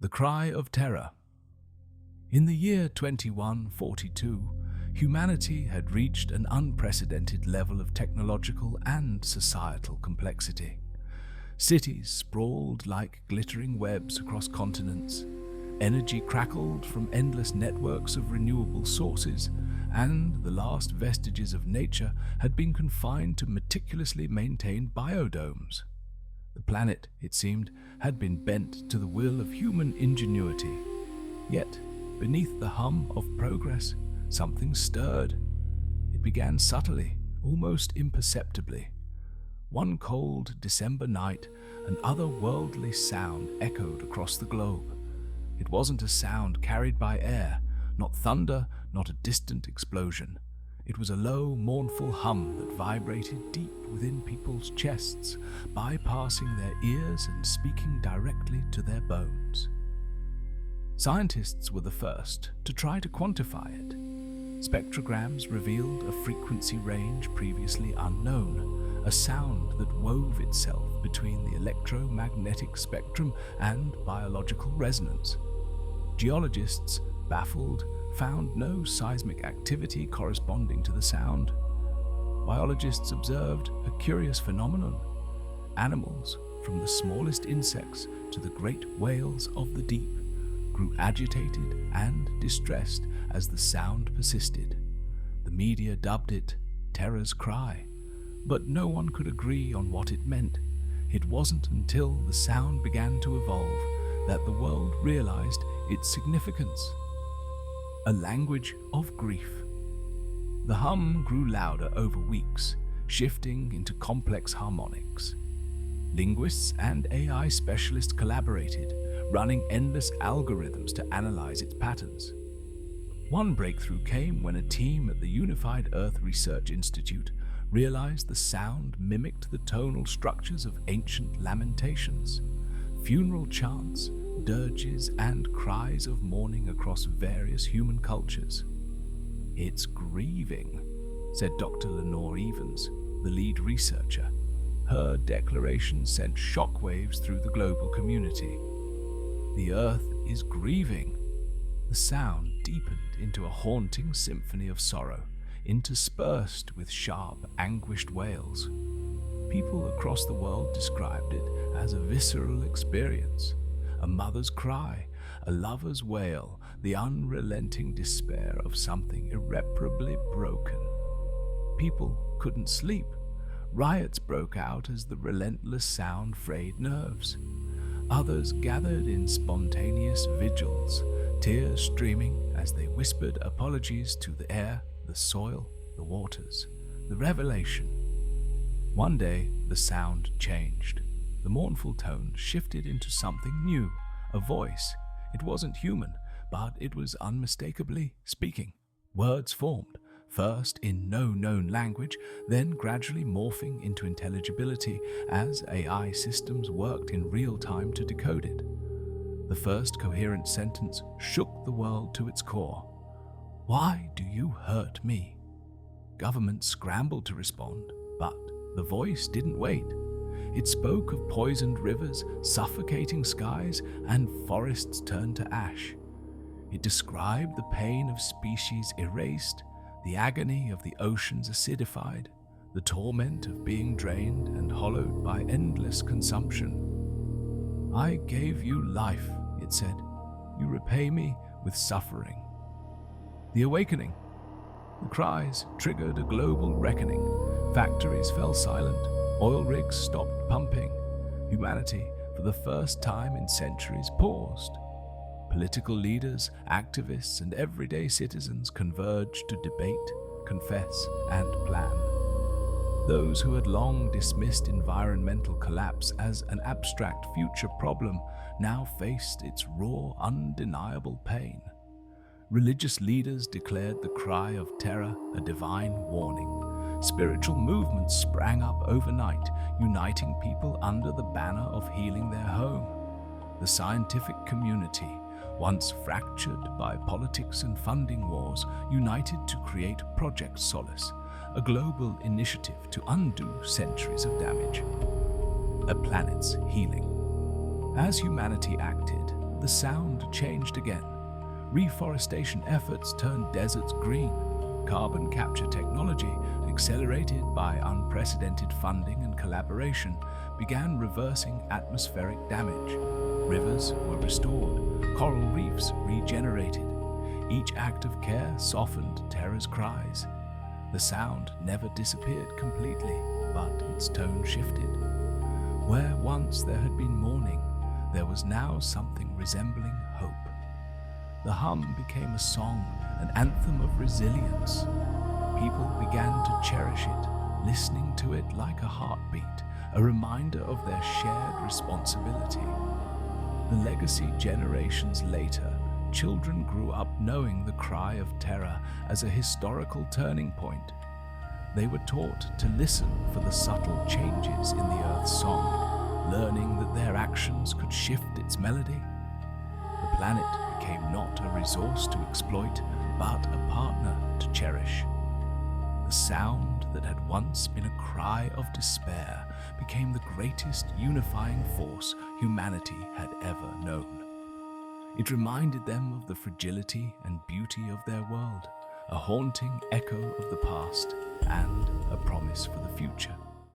The Cry of Terra. In the year 2142, humanity had reached an unprecedented level of technological and societal complexity. Cities sprawled like glittering webs across continents, energy crackled from endless networks of renewable sources, and the last vestiges of nature had been confined to meticulously maintained biodomes. The planet, it seemed, had been bent to the will of human ingenuity. Yet, beneath the hum of progress, something stirred. It began subtly, almost imperceptibly. One cold December night, an otherworldly sound echoed across the globe. It wasn't a sound carried by air, not thunder, not a distant explosion. It was a low, mournful hum that vibrated deep within people's chests, bypassing their ears and speaking directly to their bones. Scientists were the first to try to quantify it. Spectrograms revealed a frequency range previously unknown, a sound that wove itself between the electromagnetic spectrum and biological resonance. Geologists, baffled, found no seismic activity corresponding to the sound. Biologists observed a curious phenomenon. Animals, from the smallest insects to the great whales of the deep, grew agitated and distressed as the sound persisted. The media dubbed it Terra's Cry, but no one could agree on what it meant. It wasn't until the sound began to evolve that the world realized its significance. A language of grief. The hum grew louder over weeks, shifting into complex harmonics. Linguists and AI specialists collaborated, running endless algorithms to analyze its patterns. One breakthrough came when a team at the Unified Earth Research Institute realized the sound mimicked the tonal structures of ancient lamentations, funeral chants, dirges, and cries of mourning across various human cultures. "It's grieving," said Dr. Lenore Evans, the lead researcher. Her declaration sent shockwaves through the global community. "The Earth is grieving." The sound deepened into a haunting symphony of sorrow, interspersed with sharp, anguished wails. People across the world described it as a visceral experience. A mother's cry, a lover's wail, the unrelenting despair of something irreparably broken. People couldn't sleep. Riots broke out as the relentless sound frayed nerves. Others gathered in spontaneous vigils, tears streaming as they whispered apologies to the air, the soil, the waters, the revelation. One day, the sound changed. The mournful tone shifted into something new, a voice. It wasn't human, but it was unmistakably speaking. Words formed, first in no known language, then gradually morphing into intelligibility as AI systems worked in real time to decode it. The first coherent sentence shook the world to its core. "Why do you hurt me?" Governments scrambled to respond, but the voice didn't wait. It spoke of poisoned rivers, suffocating skies, and forests turned to ash. It described the pain of species erased, the agony of the oceans acidified, the torment of being drained and hollowed by endless consumption. "I gave you life," it said. "You repay me with suffering." The awakening. The cries triggered a global reckoning. Factories fell silent. Oil rigs stopped pumping. Humanity, for the first time in centuries, paused. Political leaders, activists, and everyday citizens converged to debate, confess, and plan. Those who had long dismissed environmental collapse as an abstract future problem now faced its raw, undeniable pain. Religious leaders declared the Cry of Terra a divine warning. Spiritual movements sprang up overnight, uniting people under the banner of healing their home. The scientific community, once fractured by politics and funding wars, united to create Project Solace, a global initiative to undo centuries of damage. A planet's healing. As humanity acted, the sound changed again. Reforestation efforts turned deserts green. Carbon capture technology, accelerated by unprecedented funding and collaboration, began reversing atmospheric damage. Rivers were restored, coral reefs regenerated. Each act of care softened Terra's cries. The sound never disappeared completely, but its tone shifted. Where once there had been mourning, there was now something resembling hope. The hum became a song, an anthem of resilience. People began to cherish it, listening to it like a heartbeat, a reminder of their shared responsibility. The legacy generations later, children grew up knowing the Cry of Terra as a historical turning point. They were taught to listen for the subtle changes in the Earth's song, learning that their actions could shift its melody. The planet became not a resource to exploit, but a partner to cherish. The sound that had once been a cry of despair became the greatest unifying force humanity had ever known. It reminded them of the fragility and beauty of their world, a haunting echo of the past and a promise for the future.